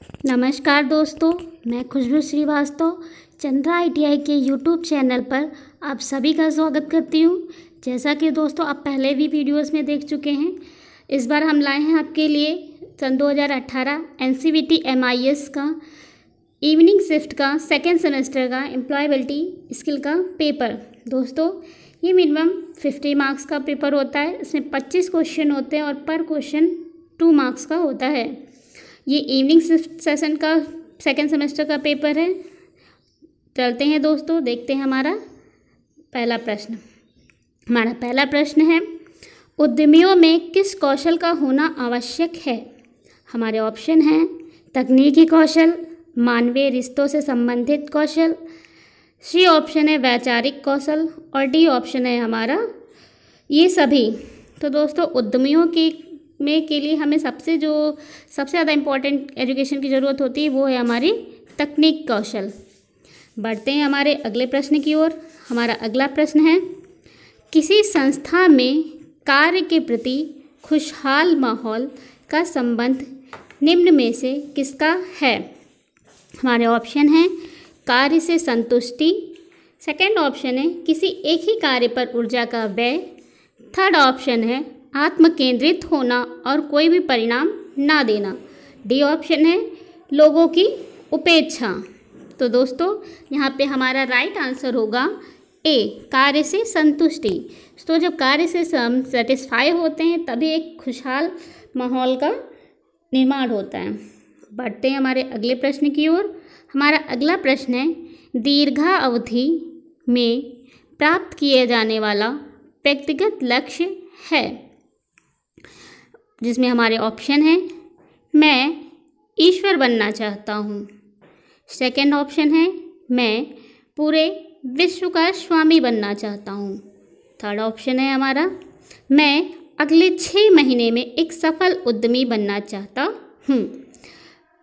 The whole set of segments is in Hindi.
नमस्कार दोस्तों, मैं खुशबू श्रीवास्तव चंद्रा ITI के YouTube चैनल पर आप सभी का स्वागत करती हूँ। जैसा कि दोस्तों आप पहले भी वीडियोस में देख चुके हैं, इस बार हम लाए हैं आपके लिए सन 2018 NCVT MIS का इवनिंग शिफ्ट का सेकेंड सेमेस्टर का एम्प्लॉयबिलिटी स्किल का पेपर। दोस्तों ये मिनिमम 50 मार्क्स का पेपर होता है। इसमें 25 क्वेश्चन होते हैं और पर क्वेश्चन 2 मार्क्स का होता है। ये इवनिंग शिफ्ट सेशन का सेकेंड सेमेस्टर का पेपर है। चलते हैं दोस्तों, देखते हैं हमारा पहला प्रश्न। हमारा पहला प्रश्न है, उद्यमियों में किस कौशल का होना आवश्यक है? हमारे ऑप्शन हैं तकनीकी कौशल, मानवीय रिश्तों से संबंधित कौशल, सी ऑप्शन है वैचारिक कौशल और डी ऑप्शन है हमारा ये सभी। तो दोस्तों उद्यमियों के लिए हमें सबसे ज़्यादा इम्पोर्टेंट एजुकेशन की ज़रूरत होती है वो है हमारी तकनीक कौशल। बढ़ते हैं हमारे अगले प्रश्न की ओर। हमारा अगला प्रश्न है, किसी संस्था में कार्य के प्रति खुशहाल माहौल का संबंध निम्न में से किसका है? हमारे ऑप्शन हैं कार्य से संतुष्टि, सेकंड ऑप्शन है किसी एक ही कार्य पर ऊर्जा का व्यय, थर्ड ऑप्शन है आत्म केंद्रित होना और कोई भी परिणाम ना देना, डी ऑप्शन है लोगों की उपेक्षा। तो दोस्तों यहाँ पे हमारा राइट आंसर होगा ए, कार्य से संतुष्टि। तो जब कार्य से सेटिस्फाई होते हैं तभी एक खुशहाल माहौल का निर्माण होता है। बढ़ते हैं हमारे अगले प्रश्न की ओर। हमारा अगला प्रश्न है, दीर्घा अवधि में प्राप्त किए जाने वाला व्यक्तिगत लक्ष्य है, जिसमें हमारे ऑप्शन हैं मैं ईश्वर बनना चाहता हूँ, सेकंड ऑप्शन है मैं पूरे विश्व का स्वामी बनना चाहता हूँ, थर्ड ऑप्शन है हमारा मैं अगले 6 महीने में एक सफल उद्यमी बनना चाहता हूँ,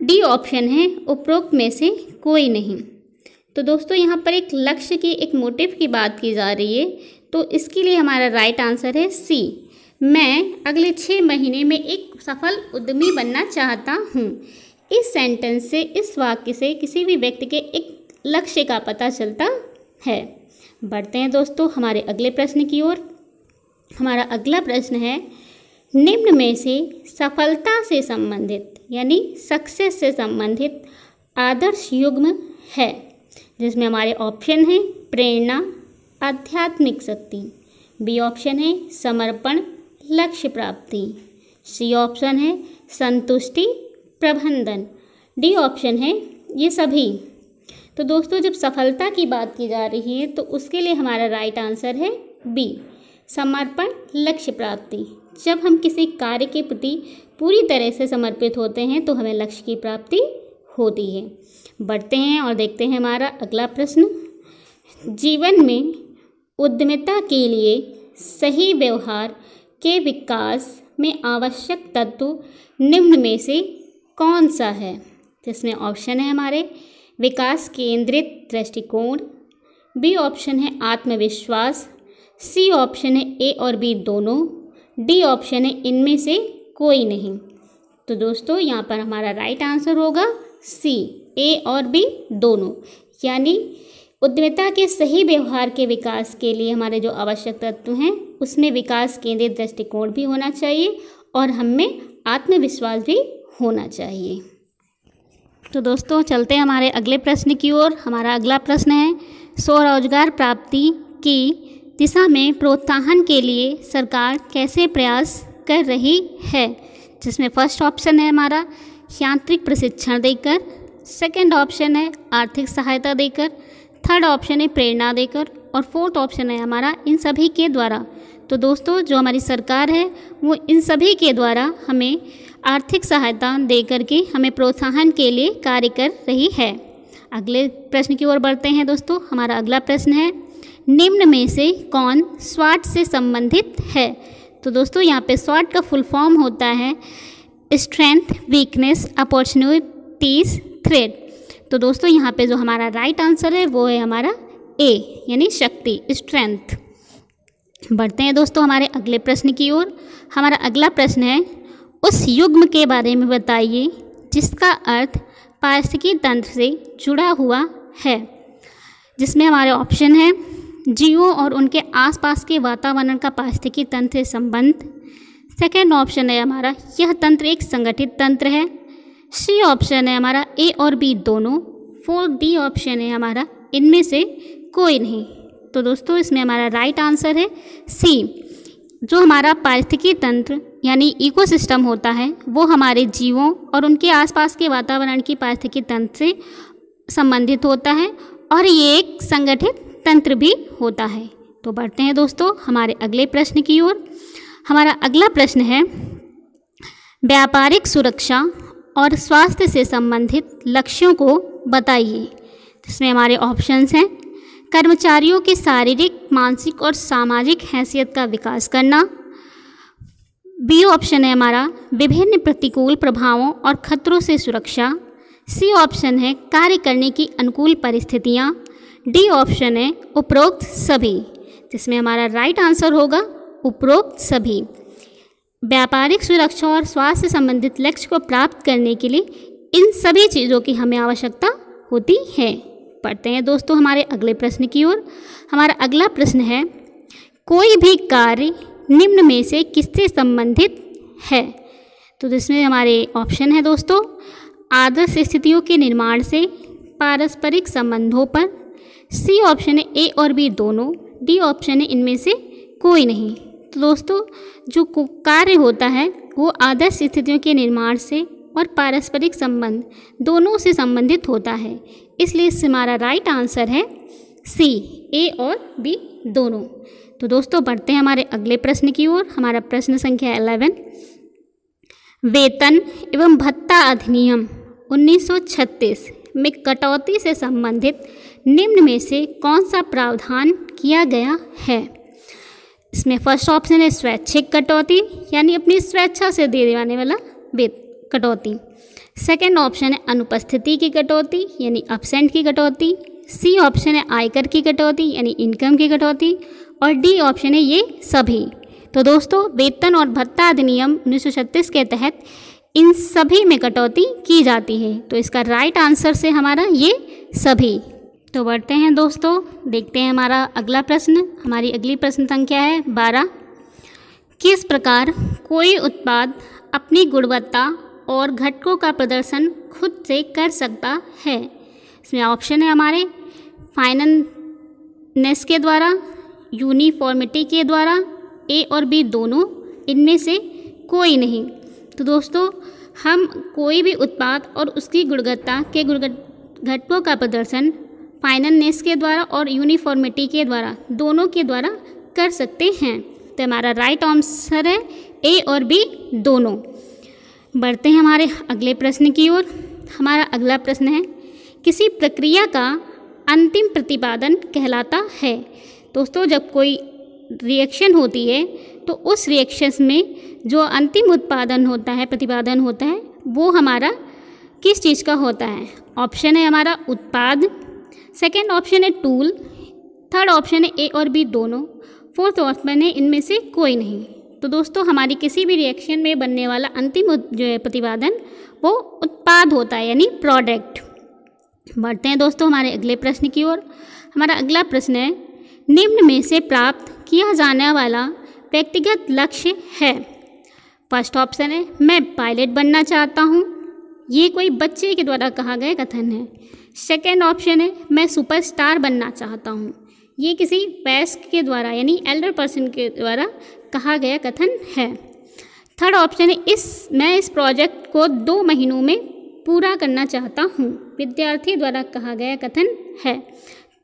डी ऑप्शन है उपरोक्त में से कोई नहीं। तो दोस्तों यहाँ पर एक लक्ष्य की, एक मोटिव की बात की जा रही है, तो इसके लिए हमारा राइट आंसर है सी, मैं अगले 6 महीने में एक सफल उद्यमी बनना चाहता हूँ। इस सेंटेंस से, इस वाक्य से किसी भी व्यक्ति के एक लक्ष्य का पता चलता है। बढ़ते हैं दोस्तों हमारे अगले प्रश्न की ओर। हमारा अगला प्रश्न है, निम्न में से सफलता से संबंधित यानी सक्सेस से संबंधित आदर्श युग्म है, जिसमें हमारे ऑप्शन हैं प्रेरणा, आध्यात्मिक शक्ति, बी ऑप्शन है समर्पण, लक्ष्य प्राप्ति, सी ऑप्शन है संतुष्टि, प्रबंधन, डी ऑप्शन है ये सभी। तो दोस्तों जब सफलता की बात की जा रही है तो उसके लिए हमारा राइट आंसर है बी, समर्पण, लक्ष्य प्राप्ति। जब हम किसी कार्य के प्रति पूरी तरह से समर्पित होते हैं तो हमें लक्ष्य की प्राप्ति होती है। बढ़ते हैं और देखते हैं हमारा अगला प्रश्न, जीवन में उद्यमिता के लिए सही व्यवहार के विकास में आवश्यक तत्व निम्न में से कौन सा है? जिसमें ऑप्शन है हमारे विकास केंद्रित दृष्टिकोण, बी ऑप्शन है आत्मविश्वास, सी ऑप्शन है ए और बी दोनों, डी ऑप्शन है इनमें से कोई नहीं। तो दोस्तों यहाँ पर हमारा राइट आंसर होगा सी, ए और बी दोनों, यानी उद्यमिता के सही व्यवहार के विकास के लिए हमारे जो आवश्यक तत्व हैं उसमें विकास केंद्रित दृष्टिकोण भी होना चाहिए और हमें आत्मविश्वास भी होना चाहिए। तो दोस्तों चलते हैं हमारे अगले प्रश्न की ओर। हमारा अगला प्रश्न है, स्वरोजगार प्राप्ति की दिशा में प्रोत्साहन के लिए सरकार कैसे प्रयास कर रही है? जिसमें फर्स्ट ऑप्शन है हमारा यांत्रिक प्रशिक्षण देकर, सेकंड ऑप्शन है आर्थिक सहायता देकर, थर्ड ऑप्शन है प्रेरणा देकर और फोर्थ ऑप्शन है हमारा इन सभी के द्वारा। तो दोस्तों जो हमारी सरकार है वो इन सभी के द्वारा हमें आर्थिक सहायता देकर के हमें प्रोत्साहन के लिए कार्य कर रही है। अगले प्रश्न की ओर बढ़ते हैं दोस्तों। हमारा अगला प्रश्न है, निम्न में से कौन स्वाट से संबंधित है? तो दोस्तों यहाँ पे स्वाट का फुल फॉर्म होता है स्ट्रेंथ, वीकनेस, अपॉर्चुनिटीज, थ्रेट। तो दोस्तों यहाँ पे जो हमारा राइट आंसर है वो है हमारा ए, यानी शक्ति, स्ट्रेंथ। बढ़ते हैं दोस्तों हमारे अगले प्रश्न की ओर। हमारा अगला प्रश्न है, उस युग्म के बारे में बताइए जिसका अर्थ पारिस्थितिकी तंत्र से जुड़ा हुआ है, जिसमें हमारे ऑप्शन है जीवों और उनके आसपास के वातावरण का पारिस्थितिकी तंत्र से संबंध। सेकेंड ऑप्शन है हमारा यह तंत्र एक संगठित तंत्र है। सी ऑप्शन है हमारा ए और बी दोनों। फोर्थ डी ऑप्शन है हमारा इनमें से कोई नहीं। तो दोस्तों इसमें हमारा राइट आंसर है सी। जो हमारा पारिस्थितिकी तंत्र यानी इकोसिस्टम होता है वो हमारे जीवों और उनके आसपास के वातावरण की पारिस्थितिकी तंत्र से संबंधित होता है और ये एक संगठित तंत्र भी होता है। तो बढ़ते हैं दोस्तों हमारे अगले प्रश्न की ओर। हमारा अगला प्रश्न है व्यापारिक सुरक्षा और स्वास्थ्य से संबंधित लक्ष्यों को बताइए। इसमें हमारे ऑप्शंस हैं कर्मचारियों की शारीरिक, मानसिक और सामाजिक हैसियत का विकास करना। बी ऑप्शन है हमारा विभिन्न प्रतिकूल प्रभावों और खतरों से सुरक्षा। सी ऑप्शन है कार्य करने की अनुकूल परिस्थितियाँ। डी ऑप्शन है उपरोक्त सभी, जिसमें हमारा राइट आंसर होगा उपरोक्त सभी। व्यापारिक सुरक्षा और स्वास्थ्य संबंधित लक्ष्य को प्राप्त करने के लिए इन सभी चीज़ों की हमें आवश्यकता होती है। पढ़ते हैं दोस्तों हमारे अगले प्रश्न की ओर। हमारा अगला प्रश्न है कोई भी कार्य निम्न में से किससे संबंधित है। तो जिसमें हमारे ऑप्शन है दोस्तों आदर्श स्थितियों के निर्माण से, पारस्परिक संबंधों पर। सी ऑप्शन है ए और बी दोनों। डी ऑप्शन है इनमें से कोई नहीं। तो दोस्तों जो कार्य होता है वो आदर्श स्थितियों के निर्माण से और पारस्परिक संबंध दोनों से संबंधित होता है, इसलिए इससे हमारा राइट आंसर है सी, ए और बी दोनों। तो दोस्तों बढ़ते हैं हमारे अगले प्रश्न की ओर। हमारा प्रश्न संख्या 11 वेतन एवं भत्ता अधिनियम 1936 में कटौती से संबंधित निम्न में से कौन सा प्रावधान किया गया है। इसमें फर्स्ट ऑप्शन है स्वैच्छिक कटौती यानी अपनी स्वेच्छा से दे देने वाला कटौती। सेकेंड ऑप्शन है अनुपस्थिति की कटौती यानी अब्सेंट की कटौती। सी ऑप्शन है आयकर की कटौती यानी इनकम की कटौती और डी ऑप्शन है ये सभी। तो दोस्तों वेतन और भत्ता अधिनियम 1936 के तहत इन सभी में कटौती की जाती है, तो इसका राइट आंसर से हमारा ये सभी। तो बढ़ते हैं दोस्तों, देखते हैं हमारा अगला प्रश्न। हमारी अगली प्रश्न संख्या है 12 किस प्रकार कोई उत्पाद अपनी गुणवत्ता और घटकों का प्रदर्शन खुद से कर सकता है। इसमें ऑप्शन है हमारे फाइनेंस के द्वारा, यूनिफॉर्मिटी के द्वारा, ए और बी दोनों, इनमें से कोई नहीं। तो दोस्तों हम कोई भी उत्पाद और उसकी गुणवत्ता के घटकों का प्रदर्शन फाइनेंस के द्वारा और यूनिफॉर्मिटी के द्वारा दोनों के द्वारा कर सकते हैं। तो हमारा राइट आंसर है ए और बी दोनों। बढ़ते हैं हमारे अगले प्रश्न की ओर। हमारा अगला प्रश्न है किसी प्रक्रिया का अंतिम प्रतिपादन कहलाता है। दोस्तों जब कोई रिएक्शन होती है तो उस रिएक्शन में जो अंतिम उत्पादन होता है, प्रतिपादन होता है, वो हमारा किस चीज़ का होता है। ऑप्शन है हमारा उत्पाद, सेकेंड ऑप्शन है टूल, थर्ड ऑप्शन है ए और बी दोनों, फोर्थ ऑप्शन है इनमें से कोई नहीं। तो दोस्तों हमारी किसी भी रिएक्शन में बनने वाला अंतिम जो है प्रतिपादन वो उत्पाद होता है यानी प्रोडक्ट। बढ़ते हैं दोस्तों हमारे अगले प्रश्न की ओर। हमारा अगला प्रश्न है निम्न में से प्राप्त किया जाने वाला व्यक्तिगत लक्ष्य है। फर्स्ट ऑप्शन है मैं पायलट बनना चाहता हूँ, ये कोई बच्चे के द्वारा कहा गया कथन है। सेकेंड ऑप्शन है मैं सुपरस्टार बनना चाहता हूँ, ये किसी वयस्क के द्वारा यानी एल्डर पर्सन के द्वारा कहा गया कथन है। थर्ड ऑप्शन है मैं इस प्रोजेक्ट को 2 महीनों में पूरा करना चाहता हूँ, विद्यार्थी द्वारा कहा गया कथन है।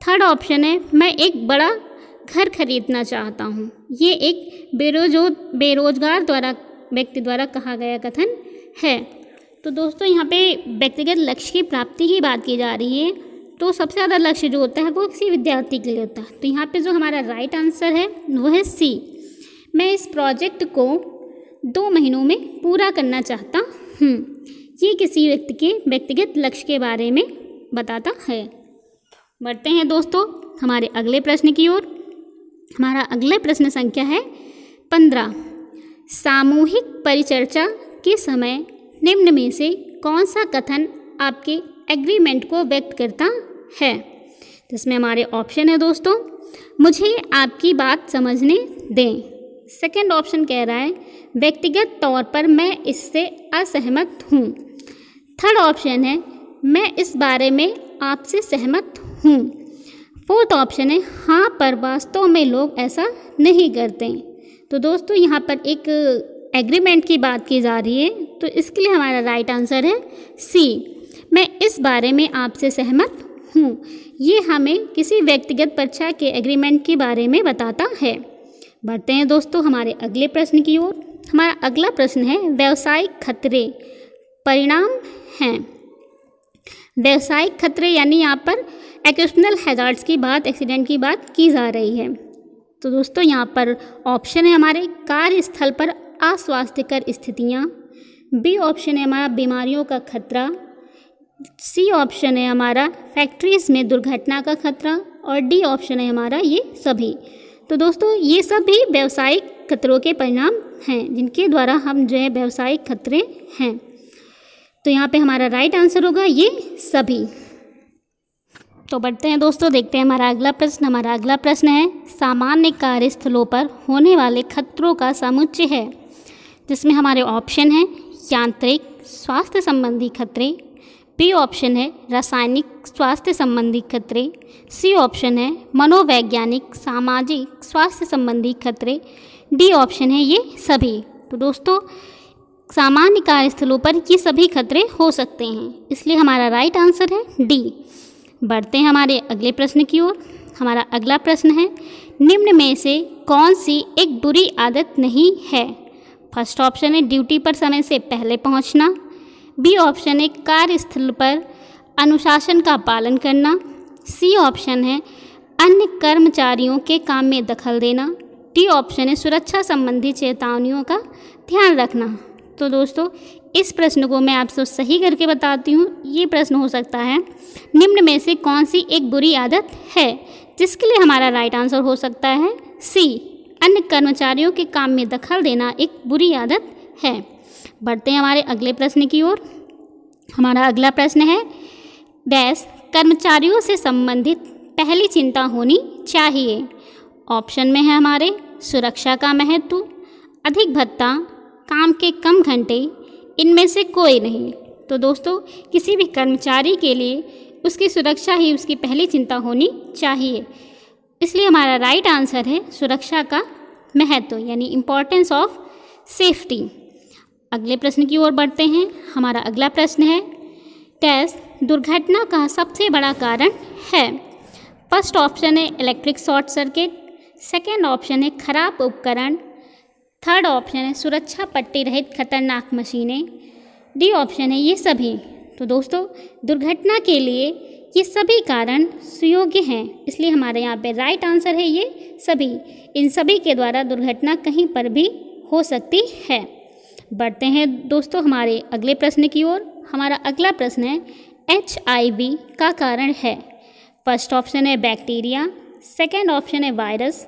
थर्ड ऑप्शन है मैं एक बड़ा घर खरीदना चाहता हूँ, ये एक बेरोजगार व्यक्ति द्वारा कहा गया कथन है। तो दोस्तों यहाँ पे व्यक्तिगत लक्ष्य की प्राप्ति की बात की जा रही है, तो सबसे ज़्यादा लक्ष्य जो होता है वो किसी विद्यार्थी के लिए होता है। तो यहाँ पे जो हमारा राइट आंसर है वो है सी, मैं इस प्रोजेक्ट को 2 महीनों में पूरा करना चाहता हूँ, ये किसी व्यक्ति के व्यक्तिगत लक्ष्य के बारे में बताता है। बढ़ते हैं दोस्तों हमारे अगले प्रश्न की ओर। हमारा अगला प्रश्न संख्या है 15 सामूहिक परिचर्चा के समय निम्न में से कौन सा कथन आपके एग्रीमेंट को व्यक्त करता है? तो इसमें हमारे ऑप्शन है दोस्तों, मुझे आपकी बात समझने दें। सेकंड ऑप्शन कह रहा है व्यक्तिगत तौर पर मैं इससे असहमत हूँ। थर्ड ऑप्शन है मैं इस बारे में आपसे सहमत हूँ। फोर्थ ऑप्शन है हाँ पर वास्तव में लोग ऐसा नहीं करते। तो दोस्तों यहाँ पर एक एग्रीमेंट की बात की जा रही है, तो इसके लिए हमारा राइट आंसर है सी, मैं इस बारे में आपसे सहमत हूँ। ये हमें किसी व्यक्तिगत परीक्षा के एग्रीमेंट के बारे में बताता है। बढ़ते हैं दोस्तों हमारे अगले प्रश्न की ओर। हमारा अगला प्रश्न है व्यावसायिक खतरे परिणाम हैं। व्यावसायिक खतरे यानी यहाँ पर एक्सेप्शनल हैजार्ड्स की बात, एक्सीडेंट की बात की जा रही है। तो दोस्तों यहाँ पर ऑप्शन है हमारे कार्यस्थल पर अस्वास्थ्यकर स्थितियाँ, बी ऑप्शन है हमारा बीमारियों का खतरा, सी ऑप्शन है हमारा फैक्ट्रीज में दुर्घटना का खतरा और डी ऑप्शन है हमारा ये सभी। तो दोस्तों ये सभी व्यावसायिक खतरों के परिणाम हैं जिनके द्वारा हम जो है व्यावसायिक खतरे हैं। तो यहाँ पे हमारा राइट आंसर होगा ये सभी। तो बढ़ते हैं दोस्तों, देखते हैं हमारा अगला प्रश्न। हमारा अगला प्रश्न है सामान्य कार्यस्थलों पर होने वाले खतरों का समुच्चय है, जिसमें हमारे ऑप्शन है यांत्रिक स्वास्थ्य संबंधी खतरे, बी ऑप्शन है रासायनिक स्वास्थ्य संबंधी खतरे, सी ऑप्शन है मनोवैज्ञानिक सामाजिक स्वास्थ्य संबंधी खतरे, डी ऑप्शन है ये सभी। तो दोस्तों सामान्य कार्यस्थलों पर ये सभी खतरे हो सकते हैं, इसलिए हमारा राइट आंसर है डी। बढ़ते हैं हमारे अगले प्रश्न की ओर। हमारा अगला प्रश्न है निम्न में से कौन सी एक बुरी आदत नहीं है? फर्स्ट ऑप्शन है ड्यूटी पर समय से पहले पहुंचना, बी ऑप्शन है कार्यस्थल पर अनुशासन का पालन करना, सी ऑप्शन है अन्य कर्मचारियों के काम में दखल देना, डी ऑप्शन है सुरक्षा संबंधी चेतावनियों का ध्यान रखना। तो दोस्तों इस प्रश्न को मैं आपसे सही करके बताती हूँ। ये प्रश्न हो सकता है निम्न में से कौन सी एक बुरी आदत है, जिसके लिए हमारा राइट आंसर हो सकता है सी, अन्य कर्मचारियों के काम में दखल देना एक बुरी आदत है। बढ़ते हैं हमारे अगले प्रश्न की ओर। हमारा अगला प्रश्न है डैश कर्मचारियों से संबंधित पहली चिंता होनी चाहिए। ऑप्शन में है हमारे सुरक्षा का महत्व, अधिक भत्ता, काम के कम घंटे, इनमें से कोई नहीं। तो दोस्तों किसी भी कर्मचारी के लिए उसकी सुरक्षा ही उसकी पहली चिंता होनी चाहिए, इसलिए हमारा राइट आंसर है सुरक्षा का महत्व यानी इम्पोर्टेंस ऑफ सेफ्टी। अगले प्रश्न की ओर बढ़ते हैं। हमारा अगला प्रश्न है डैश दुर्घटना का सबसे बड़ा कारण है। फर्स्ट ऑप्शन है electric short circuit, second option है खराब उपकरण, थर्ड ऑप्शन है सुरक्षा पट्टी रहित खतरनाक मशीनें, डी ऑप्शन है ये सभी। तो दोस्तों दुर्घटना के लिए ये सभी कारण सुयोग्य हैं, इसलिए हमारे यहाँ पे राइट आंसर है ये सभी। इन सभी के द्वारा दुर्घटना कहीं पर भी हो सकती है। बढ़ते हैं दोस्तों हमारे अगले प्रश्न की ओर। हमारा अगला प्रश्न है HIV का कारण है। फर्स्ट ऑप्शन है बैक्टीरिया, सेकेंड ऑप्शन है वायरस,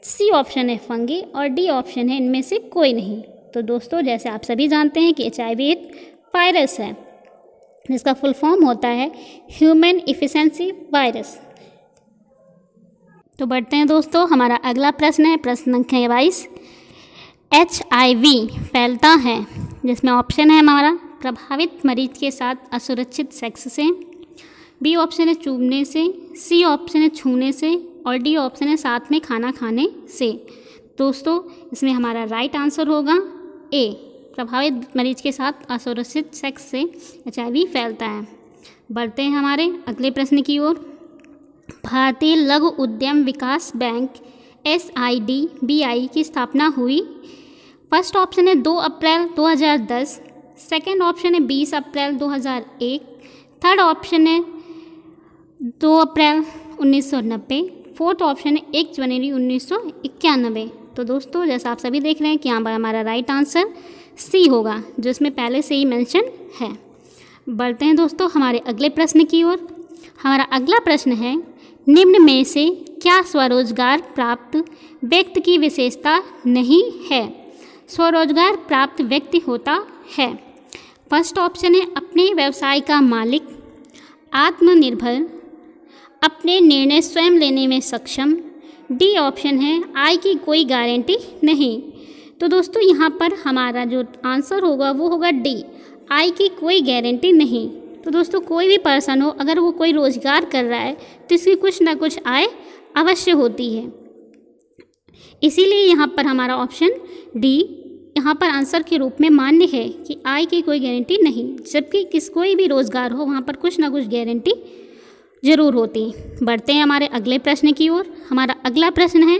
सी ऑप्शन है फंगी और डी ऑप्शन है इनमें से कोई नहीं। तो दोस्तों जैसे आप सभी जानते हैं कि HIV एक वायरस है जिसका फुल फॉर्म होता है ह्यूमन इफिशिएंसी वायरस। तो बढ़ते हैं दोस्तों हमारा अगला प्रश्न है प्रश्न संख्या 22। HIV फैलता है, जिसमें ऑप्शन है हमारा प्रभावित मरीज के साथ असुरक्षित सेक्स से, बी ऑप्शन है चूमने से, सी ऑप्शन है छूने से और डी ऑप्शन है साथ में खाना खाने से। दोस्तों इसमें हमारा राइट आंसर होगा ए, प्रभावित मरीज के साथ असुरक्षित सेक्स से HIV फैलता है। बढ़ते हैं हमारे अगले प्रश्न की ओर। भारतीय लघु उद्यम विकास बैंक SIDBI की स्थापना हुई। फर्स्ट ऑप्शन है 2 अप्रैल 2010, सेकेंड ऑप्शन है 20 अप्रैल 2001, थर्ड ऑप्शन है 2 अप्रैल 1990, फोर्थ ऑप्शन है 1 जनवरी 1991। तो दोस्तों जैसा आप सभी देख रहे हैं कि यहाँ पर हमारा राइट आंसर सी होगा, जो इसमें पहले से ही मेंशन है। बढ़ते हैं दोस्तों हमारे अगले प्रश्न की ओर। हमारा अगला प्रश्न है निम्न में से क्या स्वरोजगार प्राप्त व्यक्ति की विशेषता नहीं है? स्वरोजगार प्राप्त व्यक्ति होता है। फर्स्ट ऑप्शन है अपने व्यवसाय का मालिक, आत्मनिर्भर, अपने निर्णय स्वयं लेने में सक्षम। डी ऑप्शन है आय की कोई गारंटी नहीं। तो दोस्तों यहाँ पर हमारा जो आंसर होगा वो होगा डी, आय की कोई गारंटी नहीं। तो दोस्तों कोई भी पर्सन हो, अगर वो कोई रोजगार कर रहा है तो इसकी कुछ ना कुछ आय अवश्य होती है। इसीलिए यहाँ पर हमारा ऑप्शन डी यहाँ पर आंसर के रूप में मान्य है कि आय की कोई गारंटी नहीं, जबकि कोई भी रोजगार हो वहाँ पर कुछ ना कुछ गारंटी जरूर होती है। बढ़ते हैं हमारे अगले प्रश्न की ओर। हमारा अगला प्रश्न है,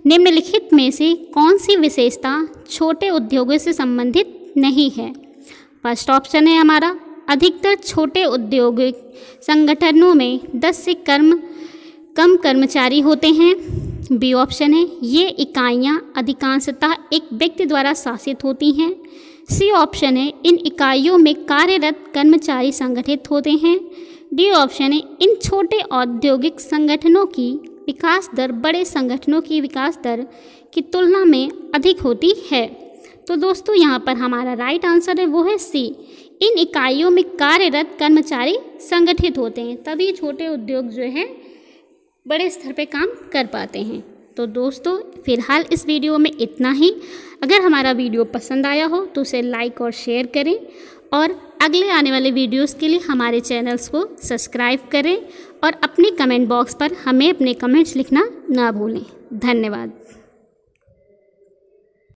निम्नलिखित में से कौन सी विशेषता छोटे उद्योगों से संबंधित नहीं है। फर्स्ट ऑप्शन है हमारा, अधिकतर छोटे औद्योगिक संगठनों में 10 से कम कर्मचारी होते हैं। बी ऑप्शन है, ये इकाइयाँ अधिकांशतः एक व्यक्ति द्वारा शासित होती हैं। सी ऑप्शन है, इन इकाइयों में कार्यरत कर्मचारी संगठित होते हैं। डी ऑप्शन है, इन छोटे औद्योगिक संगठनों की विकास दर बड़े संगठनों की विकास दर की तुलना में अधिक होती है। तो दोस्तों यहाँ पर हमारा राइट आंसर है वो है सी, इन इकाइयों में कार्यरत कर्मचारी संगठित होते हैं, तभी छोटे उद्योग जो है बड़े स्तर पे काम कर पाते हैं। तो दोस्तों फिलहाल इस वीडियो में इतना ही। अगर हमारा वीडियो पसंद आया हो तो उसे लाइक और शेयर करें, और अगले आने वाले वीडियोस के लिए हमारे चैनल्स को सब्सक्राइब करें, और अपने कमेंट बॉक्स पर हमें अपने कमेंट्स लिखना ना भूलें। धन्यवाद।